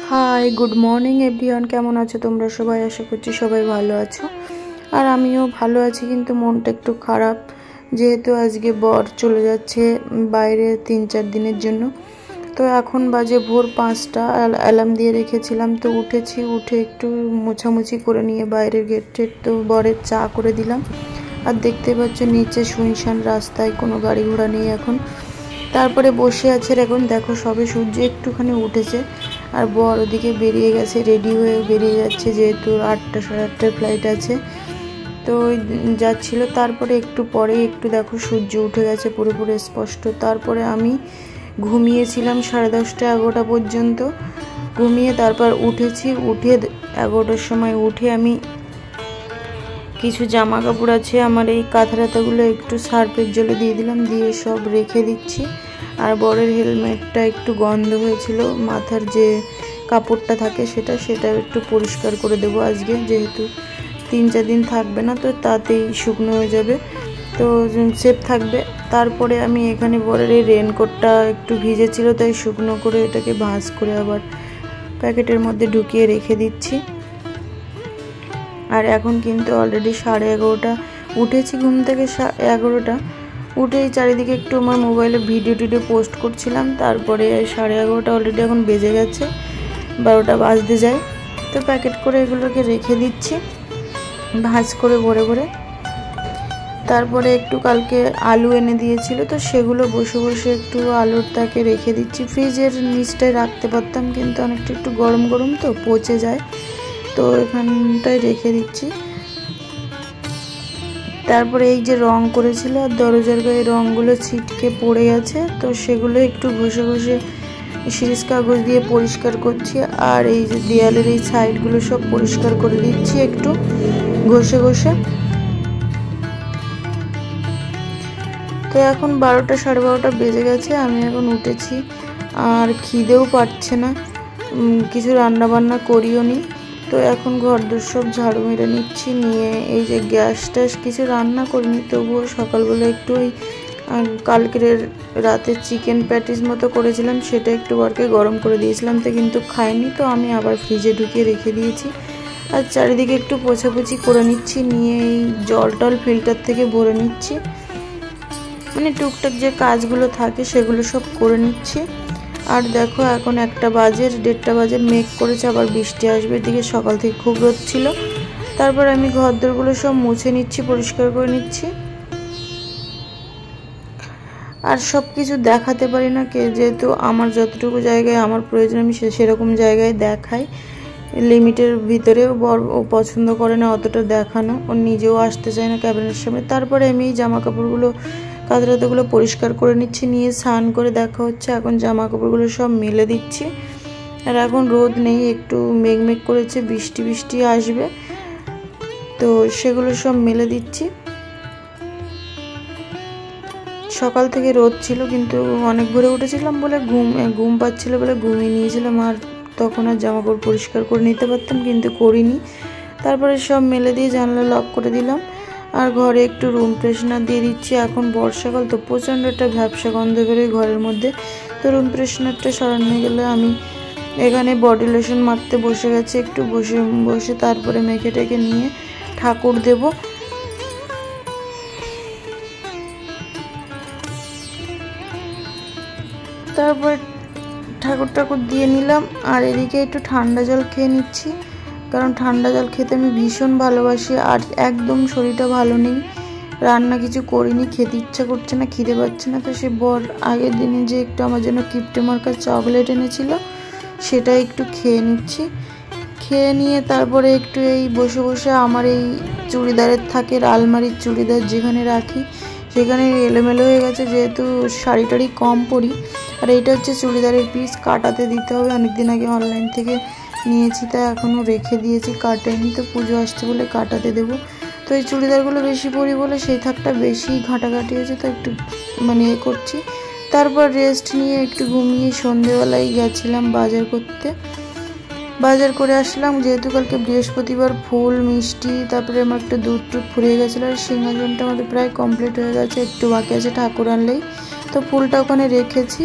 High good morning everyone केमन आछो तोमरा सबाई आशा करछि सबाई भालो आछो और आमिও भालो आछि किन्तु मनटा एकटु खाराप जेहेतु आजके बर चले जाच्छे बाइरे 3-4 दिनेर जोन्नो। तो एखन बाजे भोर 5टा अलार्म दिए रेखेछिलाम तो उठेछि उठे एकटु मोछामुछि करे निये बाइरेर गेटे तो बरेर चा करे दिलाम और देखते पाচ্ছ नीचे सुनसान रास्ताय कोनो गाड़ी घोड़ा नेই এখন। তারপরে বসে আছে এখন দেখো সবে সূর্য একটুখানি উঠেছে আর বর ওদিকে বেরিয়ে গেছে রেডি হয়ে বেরিয়ে যাচ্ছে যেহেতু 8টা 8:30 ফ্লাইট আছে তো যাচ্ছিল। তারপরে একটু পরে একটু দেখো সূর্য উঠে গেছে পুরোপুরি স্পষ্ট। তারপরে আমি ঘুমিয়েছিলাম 10:30 11টা পর্যন্ত ঘুমিয়ে তারপর উঠেছি উঠে 11টার সময় উঠে আমি কিছু জামা কাপড় আছে আমার এই কাঁথাটাগুলো একটু সার্ফের জলে দিয়ে দিলাম দিয়ে সব রেখে দিচ্ছি। আর বরের হেলমেটটা একটু গন্ধ হয়েছিল মাথার যে কাপড়টা থাকে সেটা একটু পরিষ্কার করে দেব আজকে যেহেতু 3-4 দিন থাকবে না তো তাতেই শুকনো হয়ে যাবে তো সেফ থাকবে। তারপরে আমি এখানে বরের এই রেনকোটটা একটু ভিজেছিল তাই শুকনো করে এটাকে ভাঁজ করে আবার প্যাকেটের মধ্যে ঢুকিয়ে রেখে দিচ্ছি। আর এখন কিন্তু অলরেডি 11:30 উঠেছি ঘুম থেকে 11টা উঠেই চারিদিকে একটু আমার মোবাইলে ভিডিও পোস্ট করছিলাম। তারপরে 11:30 অলরেডি এখন বেজে গেছে 12টা বাজতে যায় তো প্যাকেট করে এগুলোকে রেখে দিচ্ছি ভাঁজ করে ভরে ভরে। তারপরে একটু কালকে আলু এনে দিয়েছিল তো সেগুলো বসে বসে একটু আলুরটাকে রেখে দিচ্ছি ফ্রিজের নিচটায় রাখতে পারতাম কিন্তু অনেকটা একটু গরম গরম তো পচে যায় তো এখানটায় রেখে দিচ্ছি। তারপরে এই যে রং করেছিল আর দরজার গায়ে রংগুলো ছিটকে পড়ে গেছে তো সেগুলো একটু ঘষে ঘষে শিরিষ কাগজ দিয়ে পরিষ্কার করছি আর এই যে দেয়ালের এই সাইডগুলো সব পরিষ্কার করে দিচ্ছি একটু ঘষে ঘষে। তো এখন 12টা 12:30 বেজে গেছে আমি এখন উঠেছি আর খিদেও পাচ্ছে না কিছু রান্না বান্না করিও নি তো এখন ঘরদোর সব ঝাড়ু মেরে নিচ্ছি নিয়ে এই যে গ্যাস ট্যাস কিছু রান্না করিনি তবুও সকালবেলা একটু ওই কালকের রাতে চিকেন প্যাটিস মতো করেছিলাম সেটা একটু বরকে গরম করে দিয়েছিলাম তো কিন্তু খাইনি তো আমি আবার ফ্রিজে ঢুকিয়ে রেখে দিয়েছি। আর চারিদিকে একটু পোছাপুছি করে নিচ্ছি নিয়ে এই জল ফিল্টার থেকে ভরে নিচ্ছি মানে টুকটাক যে কাজগুলো থাকে সেগুলো সব করে নিচ্ছি। আর দেখো এখন 1টা বাজে 1:30 বাজে মেঘ করেছে আবার বৃষ্টি আসবে এদিকে সকাল থেকে খুব রোদ ছিল। তারপর আমি ঘরদোরগুলো সব মুছে নিচ্ছি পরিষ্কার করে নিচ্ছি আর সব কিছু দেখাতে পারি না কে যেহেতু আমার যতটুকু জায়গায় আমার প্রয়োজন আমি সেরকম জায়গায় দেখাই লিমিটের ভিতরে ও পছন্দ করে না অতটা দেখানো ও নিজেও আসতে চায় না ক্যাবিনেটের সামনে। তারপরে আমি এই জামা কাপড়গুলো কাঁথাগুলো পরিষ্কার করে নিচ্ছি নিয়ে স্নান করে দেখা হচ্ছে এখন জামা কাপড়গুলো সব মেলে দিচ্ছি। আর এখন রোদ নেই একটু মেঘ করেছে বৃষ্টি আসবে তো সেগুলো সব মেলে দিচ্ছি। সকাল থেকে রোদ ছিল কিন্তু অনেক ভোরে উঠেছিলাম বলে ঘুম পাচ্ছিল বলে ঘুমিয়ে নিয়েছিলাম আর তখন আর জামা কাপড় পরিষ্কার করে নিতে পারতাম কিন্তু করিনি। তারপরে সব মেলে দিয়ে জানলা লক করে দিলাম আর ঘরে একটু রুম ফ্রেশনার দিয়ে দিচ্ছি এখন বর্ষাকাল তো প্রচণ্ড একটা ভ্যাপসা গন্ধ বেরোয় ঘরের মধ্যে তো রুম ফ্রেশনারটা সরানো গেলে আমি এখানে বডি লোশন মাখতে বসে গেছি একটু বসে তারপরে মেখে টেকে নিয়ে ঠাকুর দেব। তারপর ঠাকুর দিয়ে নিলাম আর এদিকে একটু ঠান্ডা জল খেয়ে নিচ্ছি কারণ ঠান্ডা জল খেতে আমি ভীষণ ভালোবাসি আর একদম শরীরটা ভালো নেই রান্না কিছু করিনি খেতে ইচ্ছা করছে না খিদে পাচ্ছে না তো সে বর আগের দিনে যে একটু আমার জন্য কিপ্টে মার্কার চকলেট এনেছিল সেটা একটু খেয়ে নিচ্ছি খেয়ে নিয়ে তারপরে একটু এই বসে বসে আমার এই চুড়িদারের থাকে আলমারির চুড়িদার যেখানে রাখি সেখানে এলোমেলো হয়ে গেছে যেহেতু শাড়ি টাড়ি কম পরি আর এইটা হচ্ছে চুড়িদারের পিস কাটাতে দিতে হবে অনেকদিন আগে অনলাইন থেকে নিয়েছি তা এখনও রেখে দিয়েছি কাটাইনি তো পুজো আসছে বলে কাটাতে দেবো তো এই চুড়িদারগুলো বেশি পরি বলে সেই থাকটা বেশি ঘাটাঘাটি হয়েছে তো একটু মানে করছি। তারপর রেস্ট নিয়ে একটু ঘুমিয়ে সন্ধেবেলায় গেছিলাম বাজার করতে বাজার করে আসলাম যেহেতু কালকে বৃহস্পতিবার ফুল মিষ্টি তারপরে আমার একটা দুধ ফুরিয়ে গেছিলো আর সিংহাসনটা আমাদের প্রায় কমপ্লিট হয়ে গেছে একটু বাকি আছে ঠাকুর আনলেই তো ফুলটা ওখানে রেখেছি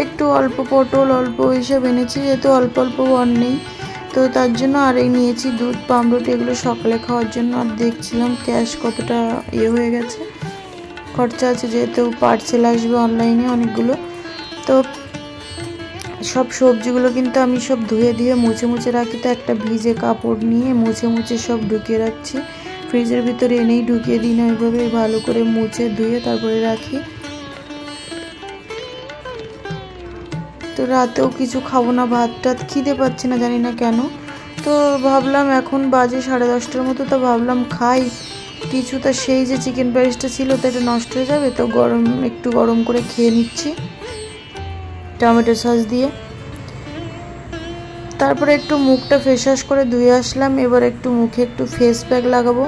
একটু অল্প পটল অল্প এইসব এনেছি, যেহেতু অল্প অল্প বর নেই তো তার জন্য। আর এই নিয়েছি দুধ পাউরুটি, এগুলো সকালে খাওয়ার জন্য। আর দেখছিলাম ক্যাশ কতটা হয়ে গেছে, খরচা আছে, যেহেতু পার্সেল আসবে অনলাইনে অনেকগুলো। তো সব সবজিগুলো কিন্তু আমি সব ধুয়ে ধুয়ে মুছে মুছে রাখি, তো একটা ভিজে কাপড় নিয়ে মুছে মুছে সব ঢুকিয়ে রাখছি ফ্রিজের ভিতরে, এনেই ঢুকিয়ে দিই না, ওইভাবে ভালো করে মুছে ধুয়ে তারপরে রাখি। তো রাতেও কিছু খাবো না, ভাত টাত খিদে পাচ্ছে না, জানি না কেন। তো ভাবলাম এখন বাজে 10:30টার মতো, তো ভাবলাম খাই কিছু। তা সেই যে চিকেন প্যারিসটা ছিল তো এটা নষ্ট হয়ে যাবে, তো একটু গরম করে খেয়ে নিচ্ছি টমেটো সস দিয়ে। তারপরে একটু মুখটা ফেস ওয়াশ করে ধুয়ে আসলাম। এবার একটু মুখে একটু ফেস প্যাক লাগাবো,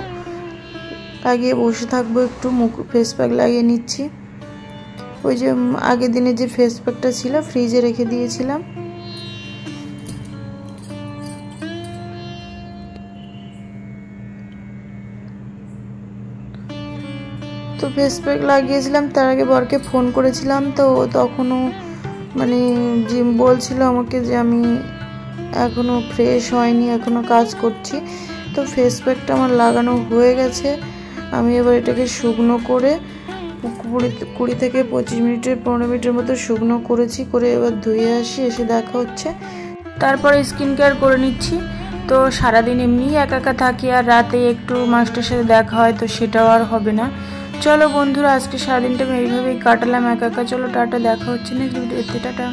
লাগিয়ে বসে থাকবো, একটু মুখ ফেস প্যাক লাগিয়ে নিচ্ছি। ওই যে আগের দিনে যে ফেস প্যাকটা ছিল ফ্রিজে রেখে দিয়েছিলাম। তো ফেস প্যাক লাগিয়েছিলাম, তার আগে বরকে ফোন করেছিলাম, তো তখনও মানে যে বলছিল আমাকে যে আমি এখনও ফ্রেশ হয়নি, এখনও কাজ করছি। তো ফেস প্যাকটা আমার লাগানো হয়ে গেছে। আমি এবার এটাকে শুকনো করে 20 থেকে 25 মিনিটের 15 মিনিটের মতো শুকনো করেছি, করে এবার ধুয়ে আসি, এসে দেখা হচ্ছে। তারপরে স্কিন কেয়ার করে নিচ্ছি। তো সারাদিন এমনি একা একা থাকি, আর রাতে একটু মাস্টার সাথে দেখা হয়, তো সেটাও আর হবে না। চলো বন্ধুরা, আজকে সারাদিনটা আমি এইভাবেই কাটালাম একা একা। চলো টাটা, দেখা হচ্ছে নেক্সট ভিডিওতে, টাটা।